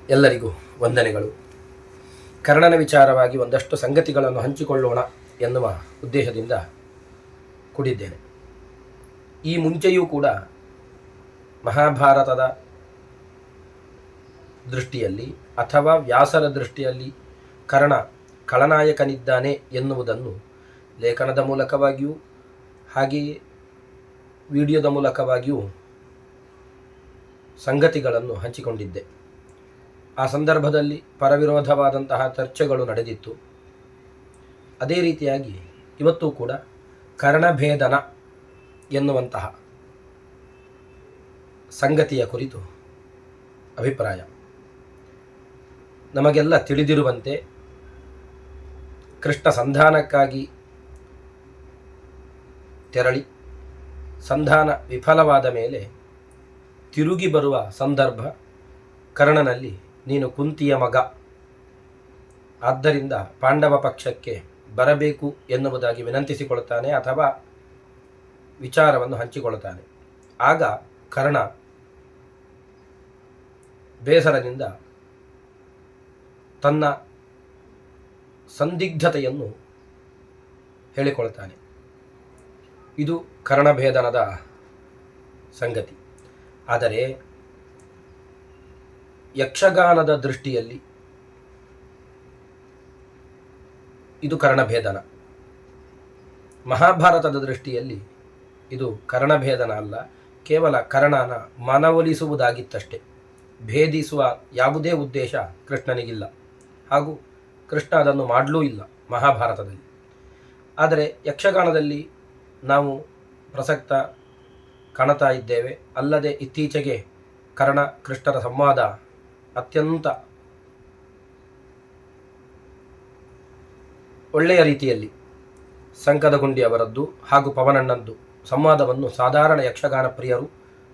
ಎಲ್ಲರಿಗೂ ವಂದನೆಗಳು. ಕರ್ಣನ ವಿಚಾರವಾಗಿ ಒಂದಷ್ಟು ಸಂಗತಿಗಳನ್ನು ಹಂಚಿಕೊಳ್ಳೋಣ ಎನ್ನುವ ಉದ್ದೇಶದಿಂದ ಕೂಡಿದ್ದೇನೆ. ಈ ಮುಂಚೆಯೂ ಕೂಡ ಮಹಾಭಾರತದ ದೃಷ್ಟಿಯಲ್ಲಿ ಅಥವಾ ವ್ಯಾಸರ ದೃಷ್ಟಿಯಲ್ಲಿ ಕರ್ಣ ಖಳನಾಯಕನಿದ್ದಾನೆ ಎನ್ನುವುದನ್ನು ಲೇಖನದ ಮೂಲಕವಾಗಿಯೂ ಹಾಗೆಯೇ ವಿಡಿಯೋದ ಮೂಲಕವಾಗಿಯೂ ಸಂಗತಿಗಳನ್ನು ಹಂಚಿಕೊಂಡಿದ್ದೆ. ಆ ಸಂದರ್ಭದಲ್ಲಿ ಪರವಿರೋಧವಾದಂತಹ ಚರ್ಚೆಗಳು ನಡೆದಿತ್ತು. ಅದೇ ರೀತಿಯಾಗಿ ಇವತ್ತು ಕೂಡ ಕರ್ಣಭೇದನ ಎನ್ನುವಂತಹ ಸಂಗತಿಯ ಕುರಿತು ಅಭಿಪ್ರಾಯ. ನಮಗೆಲ್ಲ ತಿಳಿದಿರುವಂತೆ ಕೃಷ್ಣ ಸಂಧಾನಕ್ಕಾಗಿ ತೆರಳಿ ಸಂಧಾನ ವಿಫಲವಾದ ಮೇಲೆ ತಿರುಗಿ ಬರುವ ಸಂದರ್ಭ ಕರ್ಣನಲ್ಲಿ ನೀನು ಕುಂತಿಯ ಮಗ, ಆದ್ದರಿಂದ ಪಾಂಡವ ಪಕ್ಷಕ್ಕೆ ಬರಬೇಕು ಎನ್ನುವುದಾಗಿ ವಿನಂತಿಸಿಕೊಳ್ಳುತ್ತಾನೆ ಅಥವಾ ವಿಚಾರವನ್ನು ಹಂಚಿಕೊಳ್ಳುತ್ತಾನೆ. ಆಗ ಕರ್ಣ ಬೇಸರದಿಂದ ತನ್ನ ಸಂದಿಗ್ಧತೆಯನ್ನು ಹೇಳಿಕೊಳ್ಳುತ್ತಾನೆ. ಇದು ಕರ್ಣಭೇದನದ ಸಂಗತಿ. ಆದರೆ ಯಕ್ಷಗಾನದ ದೃಷ್ಟಿಯಲ್ಲಿ ಇದು ಕರ್ಣಭೇದನ, ಮಹಾಭಾರತದ ದೃಷ್ಟಿಯಲ್ಲಿ ಇದು ಕರ್ಣಭೇದನ ಅಲ್ಲ, ಕೇವಲ ಕರ್ಣನ ಮನವೊಲಿಸುವುದಾಗಿತ್ತಷ್ಟೇ. ಭೇದಿಸುವ ಯಾವುದೇ ಉದ್ದೇಶ ಕೃಷ್ಣನಿಗಿಲ್ಲ, ಹಾಗೂ ಕೃಷ್ಣ ಅದನ್ನು ಮಾಡಲೂ ಇಲ್ಲ ಮಹಾಭಾರತದಲ್ಲಿ. ಆದರೆ ಯಕ್ಷಗಾನದಲ್ಲಿ ನಾವು ಪ್ರಸಕ್ತ ಕಾಣುತ್ತಾ ಇದ್ದೇವೆ. ಅಲ್ಲದೆ ಇತ್ತೀಚೆಗೆ ಕರ್ಣ ಕೃಷ್ಣರ ಸಂವಾದ ಅತ್ಯಂತ ಒಳ್ಳೆಯ ರೀತಿಯಲ್ಲಿ ಸಂಕದಗುಂಡಿ ಅವರದ್ದು ಹಾಗೂ ಪವನಣ್ಣಂದು ಸಂವಾದವನ್ನು ಸಾಧಾರಣ ಯಕ್ಷಗಾನ ಪ್ರಿಯರು,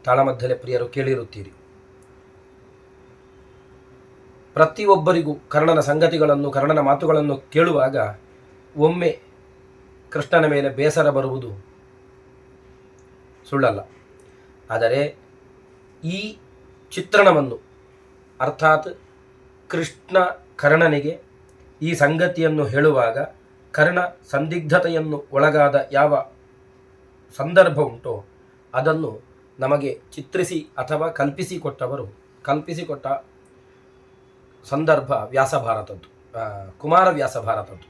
ತಾಳಮದ್ದಲೆ ಪ್ರಿಯರು ಕೇಳಿರುತ್ತೀರಿ. ಪ್ರತಿಯೊಬ್ಬರಿಗೂ ಕರ್ಣನ ಸಂಗತಿಗಳನ್ನು, ಕರ್ಣನ ಮಾತುಗಳನ್ನು ಕೇಳುವಾಗ ಒಮ್ಮೆ ಕೃಷ್ಣನ ಮೇಲೆ ಬೇಸರ ಬರುವುದು ಸುಳ್ಳಲ್ಲ. ಆದರೆ ಈ ಚಿತ್ರಣವನ್ನು, ಅರ್ಥಾತ್ ಕೃಷ್ಣ ಕರ್ಣನಿಗೆ ಈ ಸಂಗತಿಯನ್ನು ಹೇಳುವಾಗ ಕರ್ಣ ಸಂದಿಗ್ಧತೆಯನ್ನು ಒಳಗಾದ ಯಾವ ಸಂದರ್ಭ ಉಂಟೋ ಅದನ್ನು ನಮಗೆ ಚಿತ್ರಿಸಿ ಅಥವಾ ಕಲ್ಪಿಸಿಕೊಟ್ಟ ಸಂದರ್ಭ ವ್ಯಾಸಭಾರತದ್ದು, ಕುಮಾರವ್ಯಾಸ ಭಾರತದ್ದು.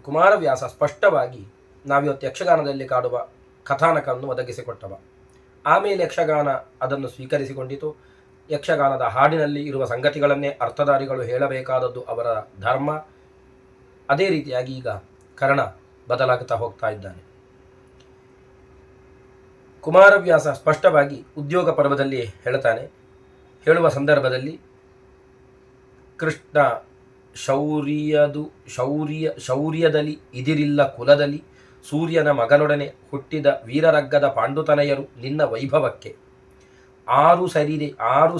ಕುಮಾರವ್ಯಾಸ ಸ್ಪಷ್ಟವಾಗಿ ನಾವಿವತ್ತು ಯಕ್ಷಗಾನದಲ್ಲಿ ಕಾಡುವ ಕಥಾನಕವನ್ನು ಒದಗಿಸಿಕೊಟ್ಟವ. ಆಮೇಲೆ ಯಕ್ಷಗಾನ ಅದನ್ನು ಸ್ವೀಕರಿಸಿಕೊಂಡಿತು. ಯಕ್ಷಗಾನದ ಹಾಡಿನಲ್ಲಿ ಇರುವ ಸಂಗತಿಗಳನ್ನೇ ಅರ್ಥಧಾರಿಗಳು ಹೇಳಬೇಕಾದದ್ದು ಅವರ ಧರ್ಮ. ಅದೇ ರೀತಿಯಾಗಿ ಈಗ ಕರ್ಣ ಬದಲಾಗುತ್ತಾ ಹೋಗ್ತಾ ಇದ್ದಾನೆ. ಕುಮಾರವ್ಯಾಸ ಸ್ಪಷ್ಟವಾಗಿ ಉದ್ಯೋಗ ಪರ್ವದಲ್ಲಿ ಹೇಳುವ ಸಂದರ್ಭದಲ್ಲಿ ಕೃಷ್ಣ ಶೌರ್ಯದಲ್ಲಿ ಇದಿರಿಲ್ಲ ಕುಲದಲ್ಲಿ, ಸೂರ್ಯನ ಮಗನೊಡನೆ ಹುಟ್ಟಿದ ವೀರರಗ್ಗದ ಪಾಂಡುತನಯರು ನಿನ್ನ ವೈಭವಕ್ಕೆ ಆರು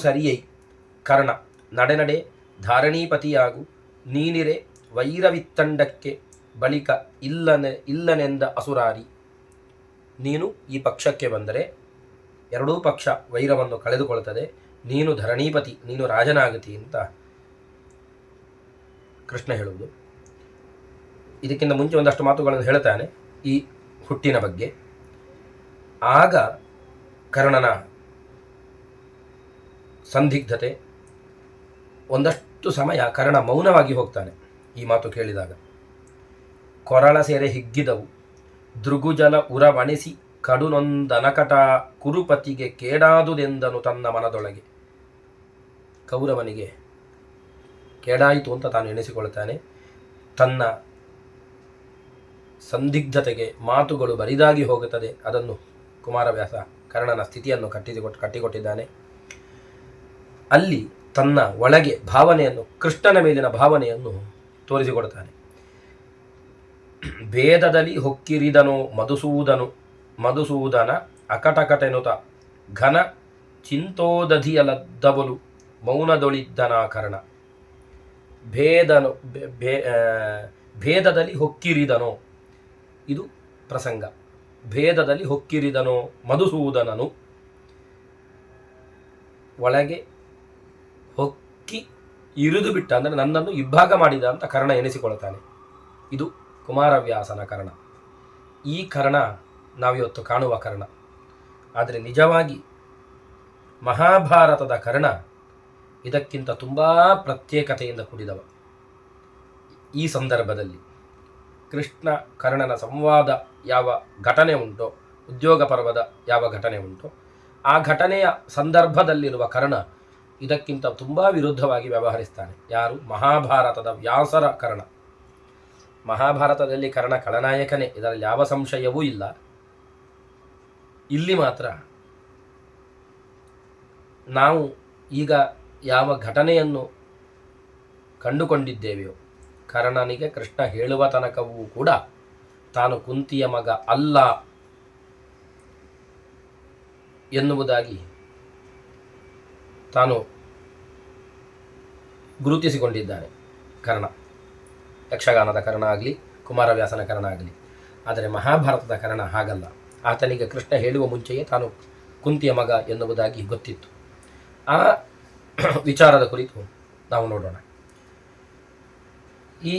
ಸರಿಯೈ ಕರ್ಣ ನಡೆನಡೆ ಧಾರಣೀಪತಿಯಾಗು ನೀನಿರೆ ವೈರವಿತ್ತಂಡಕ್ಕೆ ಬಳಿಕ ಇಲ್ಲನೆಂದ ಅಸುರಾರಿ. ನೀನು ಈ ಪಕ್ಷಕ್ಕೆ ಬಂದರೆ ಎರಡೂ ಪಕ್ಷ ವೈರವನ್ನು ಕಳೆದುಕೊಳ್ಳುತ್ತದೆ, ನೀನು ಧರಣೀಪತಿ, ನೀನು ರಾಜನಾಗತಿ ಅಂತ ಕೃಷ್ಣ ಹೇಳುವುದು. ಇದಕ್ಕಿಂತ ಮುಂಚೆ ಒಂದಷ್ಟು ಮಾತುಗಳನ್ನು ಹೇಳ್ತಾನೆ ಈ ಹುಟ್ಟಿನ ಬಗ್ಗೆ. ಆಗ ಕರ್ಣನ ಸಂದಿಗ್ಧತೆ, ಒಂದಷ್ಟು ಸಮಯ ಕರ್ಣ ಮೌನವಾಗಿ ಹೋಗ್ತಾನೆ ಈ ಮಾತು ಕೇಳಿದಾಗ. ಕೊರಳ ಸೆರೆ ಹಿಗ್ಗಿದವು ದೃಗುಜಲ ಉರವಣಿಸಿ ಕಡುನೊಂದನಕಟ ಕುರುಪತಿಗೆ ಕೇಡಾದುದೆಂದನು ತನ್ನ ಮನದೊಳಗೆ. ಕೌರವನಿಗೆ ಕೇಡಾಯಿತು ಅಂತ ತಾನು ಎಣಿಸಿಕೊಳ್ಳುತ್ತಾನೆ. ತನ್ನ ಸಂದಿಗ್ಧತೆಗೆ ಮಾತುಗಳು ಬರಿದಾಗಿ ಹೋಗುತ್ತದೆ. ಅದನ್ನು ಕುಮಾರವ್ಯಾಸ ಕರ್ಣನ ಸ್ಥಿತಿಯನ್ನು ಕಟ್ಟಿಕೊಟ್ಟಿದ್ದಾನೆ. ಅಲ್ಲಿ ತನ್ನ ಒಳಗೆ ಭಾವನೆಯನ್ನು, ಕೃಷ್ಣನ ಮೇಲಿನ ಭಾವನೆಯನ್ನು ತೋರಿಸಿಕೊಡ್ತಾನೆ. ಭೇದದಲ್ಲಿ ಹೊಕ್ಕಿರಿದನೋ ಮಧುಸೂದನ ಅಕಟಕಟೆನುತ ಘನ ಚಿಂತೋದಧಿಯಲದ್ದಬಲು ಮೌನದೊಳಿದ್ದನ ಕರ್ಣ. ಭೇದದಲ್ಲಿ ಹೊಕ್ಕಿರಿದನೋ, ಇದು ಪ್ರಸಂಗ. ಭೇದದಲ್ಲಿ ಹೊಕ್ಕಿರಿದನೋ ಮಧುಸೂದನನು, ಒಳಗೆ ಹೊಕ್ಕಿ ಇರಿದು ಬಿಟ್ಟ, ಅಂದರೆ ನನ್ನನ್ನು ಇಬ್ಬಾಗ ಮಾಡಿದ ಅಂತ ಕರ್ಣ ಎನಿಸಿಕೊಳ್ತಾನೆ. ಇದು ಕುಮಾರವ್ಯಾಸನ ಕರ್ಣ. ಈ ಕರ್ಣ ನಾವಿವತ್ತು ಕಾಣುವ ಕರ್ಣ. ಆದರೆ ನಿಜವಾಗಿ ಮಹಾಭಾರತದ ಕರ್ಣ ಇದಕ್ಕಿಂತ ತುಂಬ ಪ್ರತ್ಯೇಕತೆಯಿಂದ ಕೂಡಿದವ. ಈ ಸಂದರ್ಭದಲ್ಲಿ ಕೃಷ್ಣ ಕರ್ಣನ ಸಂವಾದ ಯಾವ ಘಟನೆ ಉಂಟೋ, ಉದ್ಯೋಗ ಪರ್ವದ ಯಾವ ಘಟನೆ ಉಂಟೋ, ಆ ಘಟನೆಯ ಸಂದರ್ಭದಲ್ಲಿರುವ ಕರ್ಣ ಇದಕ್ಕಿಂತ ತುಂಬ ವಿರುದ್ಧವಾಗಿ ವ್ಯವಹರಿಸ್ತಾನೆ. ಯಾರು? ಮಹಾಭಾರತದ ವ್ಯಾಸರ ಕರ್ಣ. ಮಹಾಭಾರತದಲ್ಲಿ ಕರ್ಣ ಖಳನಾಯಕನೇ, ಇದರಲ್ಲಿ ಯಾವ ಸಂಶಯವೂ ಇಲ್ಲ. ಇಲ್ಲಿ ಮಾತ್ರ ನಾವು ಈಗ ಯಾವ ಘಟನೆಯನ್ನು ಕಂಡುಕೊಂಡಿದ್ದೇವೆಯೋ, ಕರ್ಣನಿಗೆ ಕೃಷ್ಣ ಹೇಳುವ ತನಕವೂ ಕೂಡ ತಾನು ಕುಂತಿಯ ಮಗ ಅಲ್ಲ ಎನ್ನುವುದಾಗಿ ತಾನು ಗುರುತಿಸಿಕೊಂಡಿದ್ದಾನೆ ಕರ್ಣ. ಯಕ್ಷಗಾನದ ಕರ್ಣ ಆಗಲಿ, ಕುಮಾರವ್ಯಾಸನ ಕರ್ಣ ಆಗಲಿ. ಆದರೆ ಮಹಾಭಾರತದ ಕರ್ಣ ಹಾಗಲ್ಲ. ಆತನಿಗೆ ಕೃಷ್ಣ ಹೇಳುವ ಮುಂಚೆಯೇ ತಾನು ಕುಂತಿಯ ಮಗ ಎನ್ನುವುದಾಗಿ ಗೊತ್ತಿತ್ತು. ಆ ವಿಚಾರದ ಕುರಿತು ನಾವು ನೋಡೋಣ. ಈ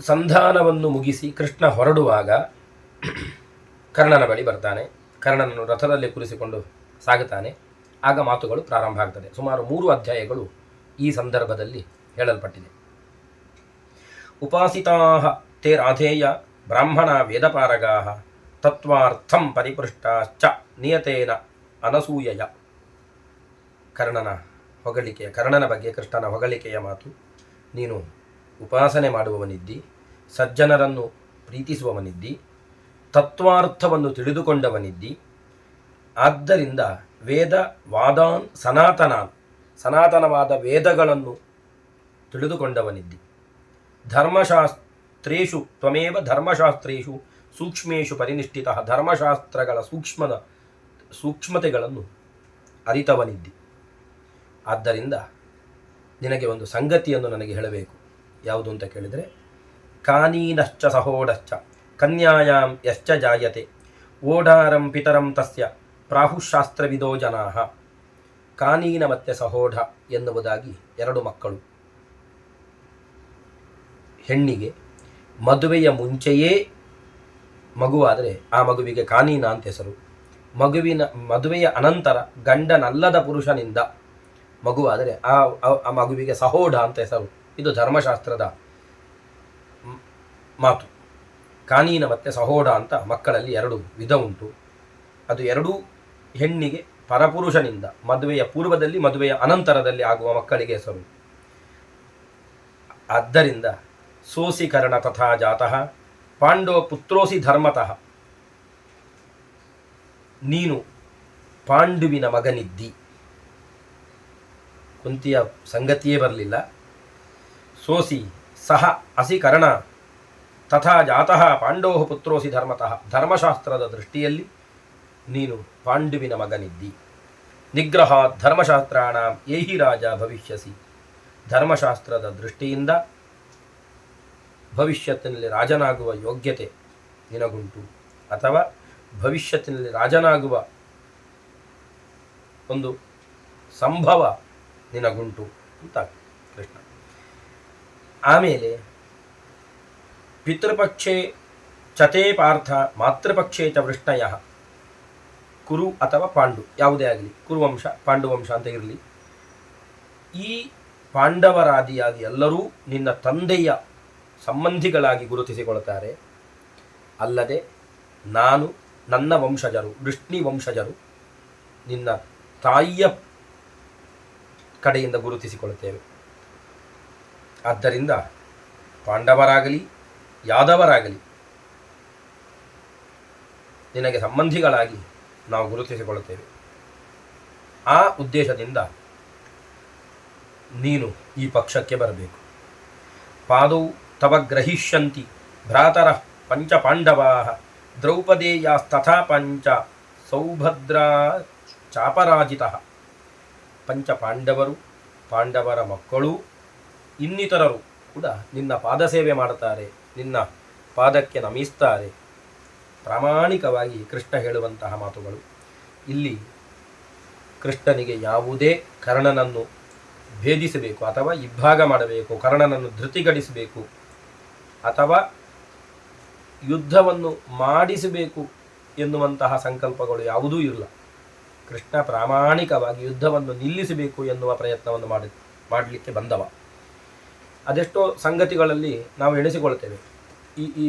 ಸಂಧಾನವನ್ನು ಮುಗಿಸಿ ಕೃಷ್ಣ ಹೊರಡುವಾಗ ಕರ್ಣನ ಬಳಿ ಬರ್ತಾನೆ. ಕರ್ಣನನ್ನು ರಥದಲ್ಲಿ ಕೂರಿಸಿಕೊಂಡು ಸಾಗುತ್ತಾನೆ. ಆಗ ಮಾತುಗಳು ಪ್ರಾರಂಭ ಆಗ್ತದೆ. ಸುಮಾರು 3 ಅಧ್ಯಾಯಗಳು ಈ ಸಂದರ್ಭದಲ್ಲಿ ಹೇಳಲ್ಪಟ್ಟಿದೆ. ಉಪಾಸಿತಾ ತೇ ರಾಧೇಯ ಬ್ರಾಹ್ಮಣ ವೇದಪಾರಗಾ ತತ್ವಾರ್ಥಂ ಪರಿಪೃಷ್ಟಾಶ್ಚ ನಿಯತೇನ ಅನಸೂಯಯ. ಕರ್ಣನ ಹೊಗಳಿಕೆಯ, ಕರ್ಣನ ಬಗ್ಗೆ ಕೃಷ್ಣನ ಹೊಗಳಿಕೆಯ ಮಾತು. ನೀನು ಉಪಾಸನೆ ಮಾಡುವವನಿದ್ದಿ, ಸಜ್ಜನರನ್ನು ಪ್ರೀತಿಸುವವನಿದ್ದಿ, ತತ್ವಾರ್ಥವನ್ನು ತಿಳಿದುಕೊಂಡವನಿದ್ದಿ. ಆದ್ದರಿಂದ ವೇದ ವಾದಾನ್ ಸನಾತನವಾದ ವೇದಗಳನ್ನು ತಿಳಿದುಕೊಂಡವನಿದ್ದಿ. ಧರ್ಮಶಾಸ್ತ್ರೇಷು ತ್ವಮೇವ ಧರ್ಮಶಾಸ್ತ್ರೇಷು ಸೂಕ್ಷ್ಮೇಷು ಪರಿನಿಷ್ಠಿತ. ಧರ್ಮಶಾಸ್ತ್ರಗಳ ಸೂಕ್ಷ್ಮತೆಗಳನ್ನು ಅರಿತವನಿದ್ದಿ. ಆದ್ದರಿಂದ ನಿನಗೆ ಒಂದು ಸಂಗತಿಯನ್ನು ನನಗೆ ಹೇಳಬೇಕು. ಯಾವುದು ಅಂತ ಕೇಳಿದರೆ, ಕಾನೀನಶ್ಚ ಸಹೋಢಶ್ಚ ಕನ್ಯಾಯಾಂ ಯಶ್ಚ ಜಾಯತೆ ಓಢಾರಂ ಪಿತರಂ ತಸ್ಯ ಪ್ರಾಹುಶಾಸ್ತ್ರವಿದೋ ಜನಾಃ. ಕಾನೀನ ಮತ್ತು ಸಹೋಢ ಎನ್ನುವುದಾಗಿ 2 ಮಕ್ಕಳು. ಹೆಣ್ಣಿಗೆ ಮದುವೆಯ ಮುಂಚೆಯೇ ಮಗುವಾದರೆ ಆ ಮಗುವಿಗೆ ಕಾನೀನ ಅಂತ ಹೆಸರು. ಮದುವೆಯ ಅನಂತರ ಗಂಡನಲ್ಲದ ಪುರುಷನಿಂದ ಮಗುವಾದರೆ ಆ ಮಗುವಿಗೆ ಸಹೋಢ ಅಂತ ಹೆಸರು. ಇದು ಧರ್ಮಶಾಸ್ತ್ರದ ಮಾತು. ಕಾನೀನ ಮತ್ತು ಸಹೋಢ ಅಂತ ಮಕ್ಕಳಲ್ಲಿ 2 ವಿಧ ಉಂಟು. ಅದು 2 ಹೆಣ್ಣಿಗೆ ಪರಪುರುಷನಿಂದ ಮದುವೆಯ ಪೂರ್ವದಲ್ಲಿ ಮದುವೆಯ ಅನಂತರದಲ್ಲಿ ಆಗುವ ಮಕ್ಕಳಿಗೆ ಹೆಸರು. ಆದ್ದರಿಂದ ಸೋಸಿ ಕರ್ಣ ತಥಾ ಜಾತಃ ಪಾಂಡವ ಪುತ್ರೋಸಿ ಧರ್ಮತಃ. ನೀನು ಪಾಂಡುವಿನ ಮಗನಿದ್ದಿ. ಕುಂತಿಯ ಸಂಗತಿಯೇ ಬರಲಿಲ್ಲ. ಸೋಸಿ ಸಹ ಅಸಿ ಕರ್ಣ ತಥಾ ಜಾತಃ ಪಾಂಡವ ಪುತ್ರೋಸಿ ಧರ್ಮತಃ. ಧರ್ಮಶಾಸ್ತ್ರದ ದೃಷ್ಟಿಯಲ್ಲಿ ನೀನು ಪಾಂಡುವಿನ ಮಗನಿದ್ದಿ. ನಿಗ್ರಹ ಧರ್ಮಶಾಸ್ತ್ರಾಣ ಏಹಿ ರಾಜ ಭವಿಷ್ಯಸಿ. ಧರ್ಮಶಾಸ್ತ್ರದ ದೃಷ್ಟಿಯಿಂದ ಭವಿಷ್ಯತ್ತಿನಲ್ಲಿ ರಾಜನಾಗುವ ಯೋಗ್ಯತೆ ನಿನಗುಂಟು, ಅಥವಾ ಭವಿಷ್ಯತ್ತಿನಲ್ಲಿ ರಾಜನಾಗುವ ಒಂದು ಸಂಭವ ನಿನಗುಂಟು ಅಂತ ಕೃಷ್ಣ. ಆಮೇಲೆ ಪಿತೃಪಕ್ಷೇ ಚತೇ ಪಾರ್ಥ ಮಾತೃಪಕ್ಷೇ ಚ ವೃಷ್ಣಯ. ಕುರು ಅಥವಾ ಪಾಂಡು ಯಾವುದೇ ಆಗಲಿ, ಕುರುವಂಶ ಪಾಂಡುವಂಶ ಅಂತ ಇರಲಿ, ಈ ಪಾಂಡವರಾದಿಯಾಗಿ ಎಲ್ಲರೂ ನಿನ್ನ ತಂದೆಯ ಸಂಬಂಧಿಗಳಾಗಿ ಗುರುತಿಸಿಕೊಳ್ತಾರೆ. ಅಲ್ಲದೆ ನಾನು ನನ್ನ ವಂಶಜರು, ವೃಷ್ಣಿ ವಂಶಜರು, ನಿನ್ನ ತಾಯಿಯ ಕಡೆಯಿಂದ ಗುರುತಿಸಿಕೊಳ್ಳುತ್ತೇವೆ. ಆದ್ದರಿಂದ ಪಾಂಡವರಾಗಲಿ ಯಾದವರಾಗಲಿ ನಿನಗೆ ಸಂಬಂಧಿಗಳಾಗಿ ನಾವು ಗುರುತಿಸಿಕೊಳ್ಳುತ್ತೇವೆ. ಆ ಉದ್ದೇಶದಿಂದ ನೀನು ಈ ಪಕ್ಷಕ್ಕೆ ಬರಬೇಕು. ಪಾದೌ ತವ ಗ್ರಹಿಷ್ಯಂತಿ ಭ್ರಾತರ ಪಂಚ ಪಾಂಡವಾ ದ್ರೌಪದೇಯಾಸ್ತಥಾ ಪಂಚ ಸೌಭದ್ರಾ ಚಾಪರಾಜಿತಃ. ಪಂಚ ಪಾಂಡವರು, ಪಾಂಡವರ ಮಕ್ಕಳು, ಇನ್ನಿತರರು ಕೂಡ ನಿನ್ನ ಪಾದಸೇವೆ ಮಾಡುತ್ತಾರೆ, ನಿನ್ನ ಪಾದಕ್ಕೆ ನಮಿಸ್ತಾರೆ. ಪ್ರಾಮಾಣಿಕವಾಗಿ ಕೃಷ್ಣ ಹೇಳುವಂತಹ ಮಾತುಗಳು. ಇಲ್ಲಿ ಕೃಷ್ಣನಿಗೆ ಯಾವುದೇ ಕರ್ಣನನ್ನು ಭೇದಿಸಬೇಕು ಅಥವಾ ಇಬ್ಬಾಗ ಮಾಡಬೇಕು, ಕರ್ಣನನ್ನು ಧೃತಿಗಡಿಸಬೇಕು ಅಥವಾ ಯುದ್ಧವನ್ನು ಮಾಡಿಸಬೇಕು ಎನ್ನುವಂತಹ ಸಂಕಲ್ಪಗಳು ಯಾವುದೂ ಇಲ್ಲ. ಕೃಷ್ಣ ಪ್ರಾಮಾಣಿಕವಾಗಿ ಯುದ್ಧವನ್ನು ನಿಲ್ಲಿಸಬೇಕು ಎನ್ನುವ ಪ್ರಯತ್ನವನ್ನು ಮಾಡಲಿಕ್ಕೆ ಬಂದವ. ಅದೆಷ್ಟೋ ಸಂಗತಿಗಳಲ್ಲಿ ನಾವು ಎಣಿಸಿಕೊಳ್ತೇವೆ. ಈ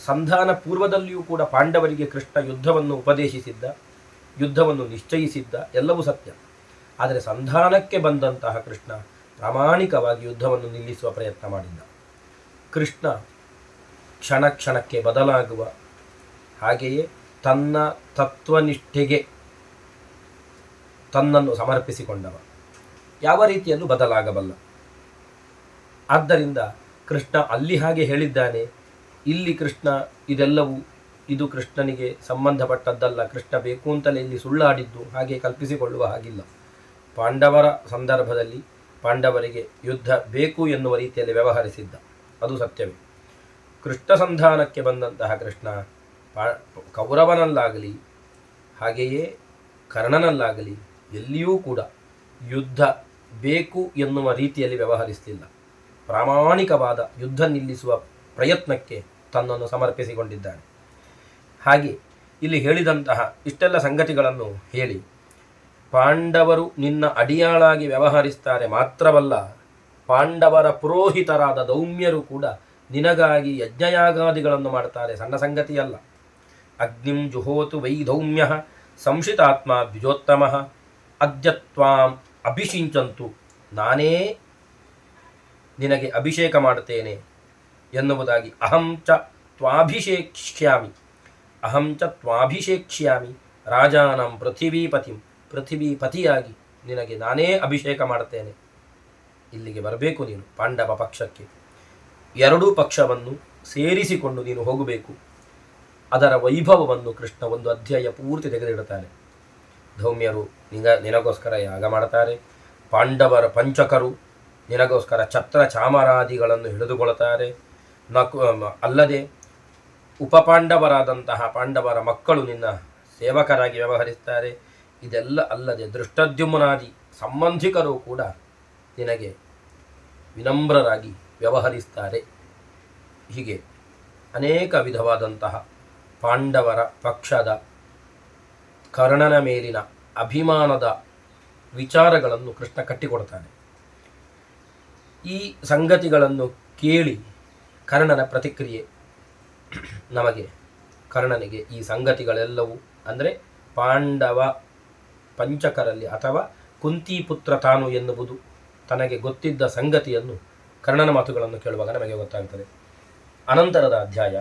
ಸಂಧಾನ ಪೂರ್ವದಲ್ಲಿಯೂ ಕೂಡ ಪಾಂಡವರಿಗೆ ಕೃಷ್ಣ ಯುದ್ಧವನ್ನು ಉಪದೇಶಿಸಿದ್ದ, ಯುದ್ಧವನ್ನು ನಿಶ್ಚಯಿಸಿದ್ದ, ಎಲ್ಲವೂ ಸತ್ಯ. ಆದರೆ ಸಂಧಾನಕ್ಕೆ ಬಂದಂತಹ ಕೃಷ್ಣ ಪ್ರಾಮಾಣಿಕವಾಗಿ ಯುದ್ಧವನ್ನು ನಿಲ್ಲಿಸುವ ಪ್ರಯತ್ನ ಮಾಡಿದ್ದ. ಕೃಷ್ಣ ಕ್ಷಣ ಕ್ಷಣಕ್ಕೆ ಬದಲಾಗುವ, ಹಾಗೆಯೇ ತನ್ನ ತತ್ವನಿಷ್ಠೆಗೆ ತನ್ನನ್ನು ಸಮರ್ಪಿಸಿಕೊಂಡವ, ಯಾವ ರೀತಿಯಲ್ಲೂ ಬದಲಾಗಬಲ್ಲ. ಆದ್ದರಿಂದ ಕೃಷ್ಣ ಅಲ್ಲಿ ಹಾಗೆ ಹೇಳಿದ್ದಾನೆ, ಇಲ್ಲಿ ಕೃಷ್ಣ ಇದೆಲ್ಲವೂ ಇದು ಕೃಷ್ಣನಿಗೆ ಸಂಬಂಧಪಟ್ಟದ್ದಲ್ಲ, ಕೃಷ್ಣ ಬೇಕು ಅಂತಲೇ ಇಲ್ಲಿ ಸುಳ್ಳಾಡಿದ್ದು ಹಾಗೆ ಕಲ್ಪಿಸಿಕೊಳ್ಳುವ ಹಾಗಿಲ್ಲ. ಪಾಂಡವರ ಸಂದರ್ಭದಲ್ಲಿ ಪಾಂಡವರಿಗೆ ಯುದ್ಧ ಬೇಕು ಎನ್ನುವ ರೀತಿಯಲ್ಲಿ ವ್ಯವಹರಿಸಿದ್ದ, ಅದು ಸತ್ಯವೇ. ಕೃಷ್ಣ ಸಂಧಾನಕ್ಕೆ ಬಂದಂತಹ ಕೃಷ್ಣ ಕೌರವನಲ್ಲಾಗಲಿ ಹಾಗೆಯೇ ಕರ್ಣನಲ್ಲಾಗಲಿ ಎಲ್ಲಿಯೂ ಕೂಡ ಯುದ್ಧ ಬೇಕು ಎನ್ನುವ ರೀತಿಯಲ್ಲಿ ವ್ಯವಹರಿಸಲಿಲ್ಲ. ಪ್ರಾಮಾಣಿಕವಾದ ಯುದ್ಧ ನಿಲ್ಲಿಸುವ ಪ್ರಯತ್ನಕ್ಕೆ ತನ್ನನ್ನು ಸಮರ್ಪಿಸಿಕೊಂಡಿದ್ದಾನೆ. ಹಾಗೆ ಇಲ್ಲಿ ಹೇಳಿದಂತಹ ಇಷ್ಟೆಲ್ಲ ಸಂಗತಿಗಳನ್ನು ಹೇಳಿ, ಪಾಂಡವರು ನಿನ್ನ ಅಡಿಯಾಳಾಗಿ ವ್ಯವಹರಿಸ್ತಾರೆ ಮಾತ್ರವಲ್ಲ, ಪಾಂಡವರ ಪುರೋಹಿತರಾದ ದೌಮ್ಯರು ಕೂಡ ನಿನಗಾಗಿ ಯಜ್ಞಯಾಗಾದಿಗಳನ್ನು ಮಾಡ್ತಾರೆ, ಸಣ್ಣ ಸಂಗತಿಯಲ್ಲ. ಅಗ್ನಿಂ ಜುಹೋತು ವೈ ದೌಮ್ಯ ಸಂಶಿತಾತ್ಮ ದ್ವಿಜೋತ್ತಮ ಅದ್ಯತ್ವಾಂ ಅಭಿಷಿಂಚಂತು, ನಾನೇ ನಿನಗೆ ಅಭಿಷೇಕ ಮಾಡುತ್ತೇನೆ ಎನ್ನುವುದಾಗಿ ಅಹಂ ಚ ತ್ವಾಭಿಷೇಕ್ಷ್ಯಾಮಿ ರಾಜಾನಂ ಪೃಥಿವೀಪತಿಯಾಗಿ ನಿನಗೆ ನಾನೇ ಅಭಿಷೇಕ ಮಾಡುತ್ತೇನೆ. ಇಲ್ಲಿಗೆ ಬರಬೇಕು ನೀನು ಪಾಂಡವ ಪಕ್ಷಕ್ಕೆ, ಎರಡೂ ಪಕ್ಷವನ್ನು ಸೇರಿಸಿಕೊಂಡು ನೀನು ಹೋಗಬೇಕು. ಅದರ ವೈಭವವನ್ನು ಕೃಷ್ಣ ಒಂದು ಅಧ್ಯಾಯ ಪೂರ್ತಿ ತೆಗೆದಿಡುತ್ತಾನೆ. ಧೌಮ್ಯರು ನಿನಗೋಸ್ಕರ ಯಾಗ ಮಾಡ್ತಾರೆ, ಪಾಂಡವರ ಪಂಚಕರು ನಿನಗೋಸ್ಕರ ಛತ್ರ ಚಾಮರಾದಿಗಳನ್ನು ಹಿಡಿದುಕೊಳ್ತಾರೆ, ಅಲ್ಲದೆ ಉಪಪಾಂಡವರಾದಂತಹ ಪಾಂಡವರ ಮಕ್ಕಳು ನಿನ್ನ ಸೇವಕರಾಗಿ ವ್ಯವಹರಿಸ್ತಾರೆ. ಇದೆಲ್ಲ ಅಲ್ಲದೆ ದೃಷ್ಟದ್ಯುಮ್ನಾದಿ ಸಂಬಂಧಿಕರು ಕೂಡ ನಿನಗೆ ವಿನಮ್ರರಾಗಿ ವ್ಯವಹರಿಸ್ತಾರೆ. ಹೀಗೆ ಅನೇಕ ವಿಧವಾದಂತಹ ಪಾಂಡವರ ಪಕ್ಷದ ಕರ್ಣನ ಮೇಲಿನ ಅಭಿಮಾನದ ವಿಚಾರಗಳನ್ನು ಕೃಷ್ಣ ಕಟ್ಟಿಕೊಡ್ತಾನೆ. ಈ ಸಂಗತಿಗಳನ್ನು ಕೇಳಿ ಕರ್ಣನ ಪ್ರತಿಕ್ರಿಯೆ ನಮಗೆ, ಕರ್ಣನಿಗೆ ಈ ಸಂಗತಿಗಳೆಲ್ಲವೂ ಅಂದರೆ ಪಾಂಡವ ಪಂಚಕರಲ್ಲಿ ಅಥವಾ ಕುಂತಿಪುತ್ರ ತಾನು ಎನ್ನುವುದು ತನಗೆ ಗೊತ್ತಿದ್ದ ಸಂಗತಿಯನ್ನು ಕರ್ಣನ ಮಾತುಗಳನ್ನು ಕೇಳುವಾಗ ನಮಗೆ ಗೊತ್ತಾಗುತ್ತದೆ. ಅನಂತರದ ಅಧ್ಯಾಯ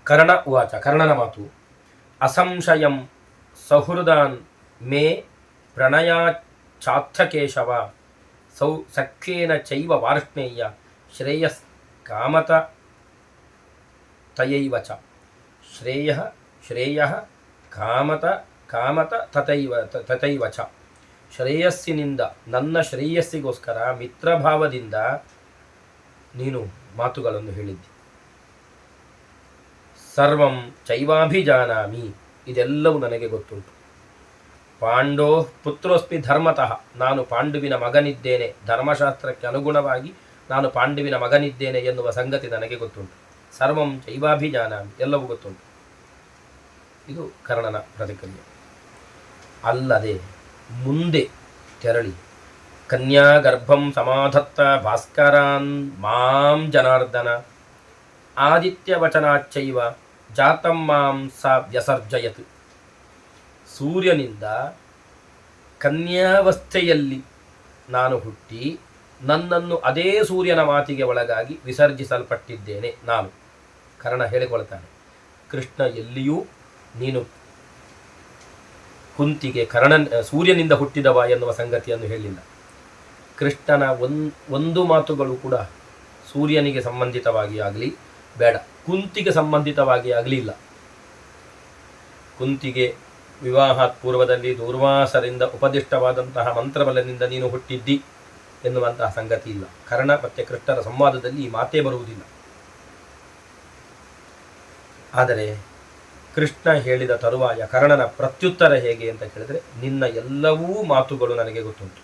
ಕರ್ಣ ಉವಾಚ, ಕರ್ಣನ ಮಾತು. ಅಸಂಶಯಂ ಸಹೃದಾನ್ ಮೇ ಪ್ರಣಯಾಚ್ಛಾತ್ತಕೇಶವ ಸಖ್ಯೇನ ಚೈವ ವಾರ್ಷ್ಣೇಯ ಶ್ರೇಯಸ್ ಕಾಮತ ತಯೈವ ಚ. ಶ್ರೇಯಃ ಕಾಮತ ತಥೈವ ಚ. ಶ್ರೇಯಸ್ಸಿನಿಂದ, ನನ್ನ ಶ್ರೇಯಸ್ಸಿಗೋಸ್ಕರ ಮಿತ್ರಭಾವದಿಂದ ನೀನು ಮಾತುಗಳನ್ನು ಹೇಳಿದ್ದಿ. ಸರ್ವಂ ಚೈವಾಭಿಜಾನಾಮಿ, ಇದೆಲ್ಲವೂ ನನಗೆ ಗೊತ್ತುಂಟು. ಪಾಂಡೋ ಪುತ್ರೋಸ್ಮಿ ಧರ್ಮತಃ, ನಾನು ಪಾಂಡುವಿನ ಮಗನಿದ್ದೇನೆ, ಧರ್ಮಶಾಸ್ತ್ರಕ್ಕೆ ಅನುಗುಣವಾಗಿ ನಾನು ಪಾಂಡುವಿನ ಮಗನಿದ್ದೇನೆ ಎನ್ನುವ ಸಂಗತಿ ನನಗೆ ಗೊತ್ತುಂಟು. ಸರ್ವಂ ಚೈವಾಭಿಜಾನಾಮಿ, ಎಲ್ಲವೂ ಗೊತ್ತುಂಟು. ಇದು ಕರ್ಣನ ಪ್ರತಿಕ್ರಿಯೆ. ಅಲ್ಲದೆ ಮುಂದೆ ತೆರಳಿ ಕನ್ಯಾಗರ್ಭಂ ಸಮಾಧತ್ತ ಭಾಸ್ಕರಾನ್ ಮಾಂ ಜನಾರ್ದನ ಆದಿತ್ಯವಚನಾಚ್ಚೈವ ಜಾತಂ ಮಾಂ ಸ ವ್ಯಸರ್ಜಯತ್. ಸೂರ್ಯನಿಂದ ಕನ್ಯಾವಸ್ಥೆಯಲ್ಲಿ ನಾನು ಹುಟ್ಟಿ ನನ್ನನ್ನು ಅದೇ ಸೂರ್ಯನ ಮಾತಿಗೆ ಒಳಗಾಗಿ ವಿಸರ್ಜಿಸಲ್ಪಟ್ಟಿದ್ದೇನೆ ನಾನು. ಕರ್ಣ ಹೇಳಿಕೊಳ್ತಾನೆ, ಕೃಷ್ಣ ಎಲ್ಲಿಯೂ ನೀನು ಕುಂತಿಗೆ ಸೂರ್ಯನಿಂದ ಹುಟ್ಟಿದವ ಎನ್ನುವ ಸಂಗತಿಯನ್ನು ಹೇಳಿಲ್ಲ. ಕೃಷ್ಣನ ಒಂದು ಮಾತುಗಳು ಕೂಡ ಸೂರ್ಯನಿಗೆ ಸಂಬಂಧಿತವಾಗಿ ಆಗಲಿ, ಬೇಡ ಕುಂತಿಗೆ ಸಂಬಂಧಿತವಾಗಿ ಆಗಲಿಲ್ಲ. ಕುಂತಿಗೆ ವಿವಾಹಾತ್ ಪೂರ್ವದಲ್ಲಿ ದೂರ್ವಾಸರಿಂದ ಉಪದಿಷ್ಟವಾದಂತಹ ಮಂತ್ರಬಲದಿಂದ ನೀನು ಹುಟ್ಟಿದ್ದಿ ಎನ್ನುವಂತಹ ಸಂಗತಿ ಇಲ್ಲ. ಕರ್ಣ ಮತ್ತು ಕೃಷ್ಣರ ಸಂವಾದದಲ್ಲಿ ಈ ಮಾತೇ ಬರುವುದಿಲ್ಲ. ಆದರೆ ಕೃಷ್ಣ ಹೇಳಿದ ತರುವಾಯ ಕರ್ಣನ ಪ್ರತ್ಯುತ್ತರ ಹೇಗೆ ಅಂತ ಕೇಳಿದರೆ, ನಿನ್ನ ಎಲ್ಲವೂ ಮಾತುಗಳು ನನಗೆ ಗೊತ್ತುಂಟು,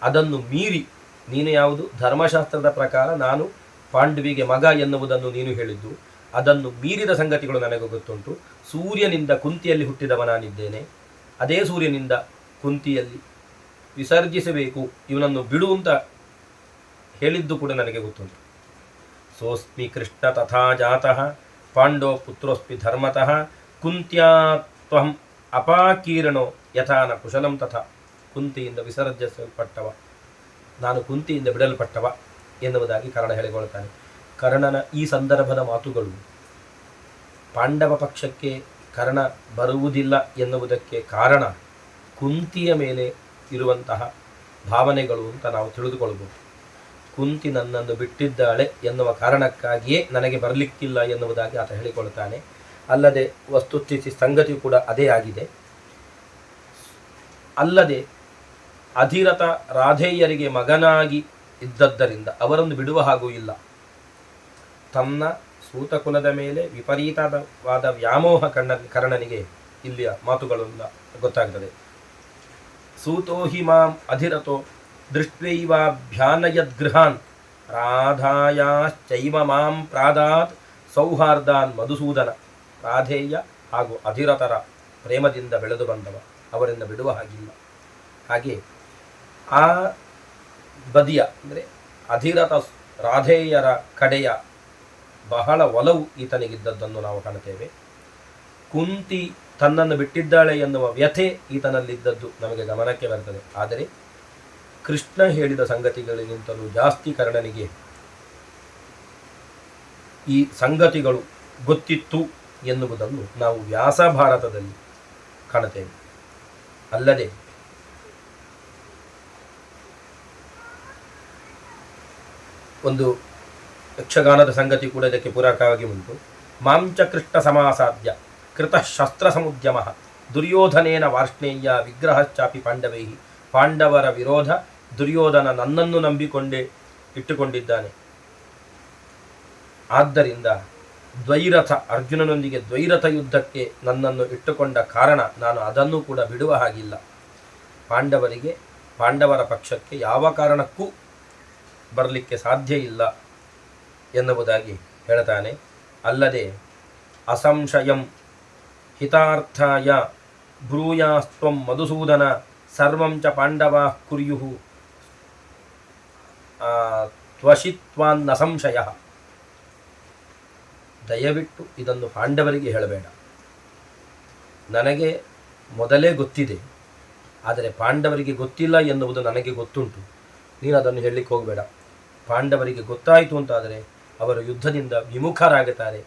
ಅದನ್ನು ಮೀರಿ ನೀನು ಯಾವುದು ಧರ್ಮಶಾಸ್ತ್ರದ ಪ್ರಕಾರ ನಾನು ಪಾಂಡವಿಗೆ ಮಗ ಎನ್ನುವುದನ್ನು ನೀನು ಹೇಳಿದ್ದು, ಅದನ್ನು ಮೀರಿದ ಸಂಗತಿಗಳು ನನಗೆ ಗೊತ್ತುಂಟು. ಸೂರ್ಯನಿಂದ ಕುಂತಿಯಲ್ಲಿ ಹುಟ್ಟಿದವ ನಾನಿದ್ದೇನೆ. ಅದೇ ಸೂರ್ಯನಿಂದ ಕುಂತಿಯಲ್ಲಿ ವಿಸರ್ಜಿಸಬೇಕು, ಇವನನ್ನು ಬಿಡು ಅಂತ ಹೇಳಿದ್ದು ಕೂಡ ನನಗೆ ಗೊತ್ತುಂಟು. ಸೋಸ್ಮಿ ಕೃಷ್ಣ ತಥಾ ಜಾತಃ ಪಾಂಡೋ ಪುತ್ರೋಸ್ಮಿ ಧರ್ಮತಃ ಕುಂತ್ಯಾತ್ವಹಂ ಅಪಾಕೀರ್ಣೋ ಯಥಾನ ಕುಶಲಂ ತಥಾ. ಕುಂತಿಯಿಂದ ವಿಸರ್ಜಿಸಲ್ಪಟ್ಟವ, ನಾನು ಕುಂತಿಯಿಂದ ಬಿಡಲ್ಪಟ್ಟವ ಎನ್ನುವುದಾಗಿ ಕರ್ಣ ಹೇಳಿಕೊಳ್ತಾನೆ. ಕರ್ಣನ ಈ ಸಂದರ್ಭದ ಮಾತುಗಳು ಪಾಂಡವ ಪಕ್ಷಕ್ಕೆ ಕರ್ಣ ಬರುವುದಿಲ್ಲ ಎನ್ನುವುದಕ್ಕೆ ಕಾರಣ ಕುಂತಿಯ ಮೇಲೆ ಇರುವಂತಹ ಭಾವನೆಗಳು ಅಂತ ನಾವು ತಿಳಿದುಕೊಳ್ಬೋದು. ಕುಂತಿ ನನ್ನನ್ನು ಬಿಟ್ಟಿದ್ದಾಳೆ ಎನ್ನುವ ಕಾರಣಕ್ಕಾಗಿಯೇ ನನಗೆ ಬರಲಿಕ್ಕಿಲ್ಲ ಎನ್ನುವುದಾಗಿ ಆತ ಹೇಳಿಕೊಳ್ತಾನೆ. ಅಲ್ಲದೆ ವಸ್ತುಸ್ಥಿತಿ ಸಂಗತಿಯು ಕೂಡ ಅದೇ ಆಗಿದೆ. ಅಲ್ಲದೆ ಅಧಿರಥ ರಾಧೇಯರಿಗೆ ಮಗನಾಗಿ ಇದ್ದದ್ದರಿಂದ ಅವರನ್ನು ಬಿಡುವ ಹಾಗೂ ಇಲ್ಲ. ತನ್ನ ಸೂತಕುಲದ ಮೇಲೆ ವಿಪರೀತವಾದ ವ್ಯಾಮೋಹ ಕರ್ಣನಿಗೆ ಇಲ್ಲಿಯ ಮಾತುಗಳಿಂದ ಗೊತ್ತಾಗ್ತದೆ. ಸೂತೋ ಹಿ ಮಾಂ ಅಧಿರಥೋ ದೃಷ್ಟ್ವೈವಾಭ್ಯಾನಯದ್ಗೃಹಾನ್ ರಾಧಾಯಾಶ್ಚೈವ ಮಾಂ ಪ್ರಾದಾತ್ ಸೌಹಾರ್ದಾನ್ ಮಧುಸೂದನ. ರಾಧೇಯ ಹಾಗೂ ಅಧಿರಥರ ಪ್ರೇಮದಿಂದ ಬೆಳೆದು ಬಂದವ, ಅವರಿಂದ ಬಿಡುವ ಹಾಗಿಲ್ಲ. ಹಾಗೆ ಆ ಬದಿಯ ಅಂದರೆ ಅಧಿರಥ ರಾಧೇಯರ ಕಡೆಯ ಬಹಳ ಒಲವು ಈತನಿಗಿದ್ದದ್ದನ್ನು ನಾವು ಕಾಣುತ್ತೇವೆ. ಕುಂತಿ ತನ್ನನ್ನು ಬಿಟ್ಟಿದ್ದಾಳೆ ಎನ್ನುವ ವ್ಯಥೆ ಈತನಲ್ಲಿದ್ದದ್ದು ನಮಗೆ ಗಮನಕ್ಕೆ ಬರ್ತದೆ. ಆದರೆ ಕೃಷ್ಣ ಹೇಳಿದ ಸಂಗತಿಗಳಿಗಿಂತಲೂ ಜಾಸ್ತಿ ಕರ್ಣನಿಗೆ ಈ ಸಂಗತಿಗಳು ಗೊತ್ತಿತ್ತು ಎನ್ನುವುದನ್ನು ನಾವು ವ್ಯಾಸ ಭಾರತದಲ್ಲಿ ಕಾಣುತ್ತೇವೆ. ಅಲ್ಲದೆ ಒಂದು ಯಕ್ಷಗಾನದ ಸಂಗತಿ ಕೂಡ ಇದಕ್ಕೆ ಪೂರಕವಾಗಿ ಉಂಟು. ಮಾಂಚ ಕೃಷ್ಣ ಸಮಾಸಾಧ್ಯ ಕೃತ ಶಸ್ತ್ರ ಸಮುದ್ಯಮ ದುರ್ಯೋಧನೇನ ವಾರ್ಷ್ಣೇಯ ವಿಗ್ರಹಶ್ಚಾಪಿ ಪಾಂಡವೈ. ಪಾಂಡವರ ವಿರೋಧ ದುರ್ಯೋಧನ ನನ್ನನ್ನು ನಂಬಿಕೊಂಡೇ ಇಟ್ಟುಕೊಂಡಿದ್ದಾನೆ. ಆದ್ದರಿಂದ ದ್ವೈರಥ ಅರ್ಜುನನೊಂದಿಗೆ ದ್ವೈರಥ ಯುದ್ಧಕ್ಕೆ ನನ್ನನ್ನು ಇಟ್ಟುಕೊಂಡ ಕಾರಣ ನಾನು ಅದನ್ನು ಕೂಡ ಬಿಡುವ ಹಾಗಿಲ್ಲ. ಪಾಂಡವರ ಪಕ್ಷಕ್ಕೆ ಯಾವ ಕಾರಣಕ್ಕೂ ಬರಲಿಕ್ಕೆ ಸಾಧ್ಯ ಇಲ್ಲ ಎನ್ನುವುದಾಗಿ ಹೇಳ್ತಾನೆ. ಅಲ್ಲದೆ ಅಸಂಶಯಂ ಹಿತಾರ್ಥಾಯ ಬ್ರೂಯಾಸ್ತ್ವಂ ಮಧುಸೂದನ ಸರ್ವಂ ಚ ಪಾಂಡವಾ ಕುರ್ಯುಹು ತ್ವಷಿತ್ವಾನ್ನ ಸಂಶಯ. ದಯವಿಟ್ಟು ಇದನ್ನು ಪಾಂಡವರಿಗೆ ಹೇಳಬೇಡ. ನನಗೆ ಮೊದಲೇ ಗೊತ್ತಿದೆ, ಆದರೆ ಪಾಂಡವರಿಗೆ ಗೊತ್ತಿಲ್ಲ ಎನ್ನುವುದು ನನಗೆ ಗೊತ್ತುಂಟು. ನೀನು ಅದನ್ನು ಹೇಳಲಿಕ್ಕೆ ಹೋಗಬೇಡ. ಪಾಂಡವರಿಗೆ ಗೊತ್ತಾಯಿತು ಅಂತಾದರೆ ಅವರು ಯುದ್ಧದಿಂದ ವಿಮುಖರಾಗುತ್ತಾರೆ.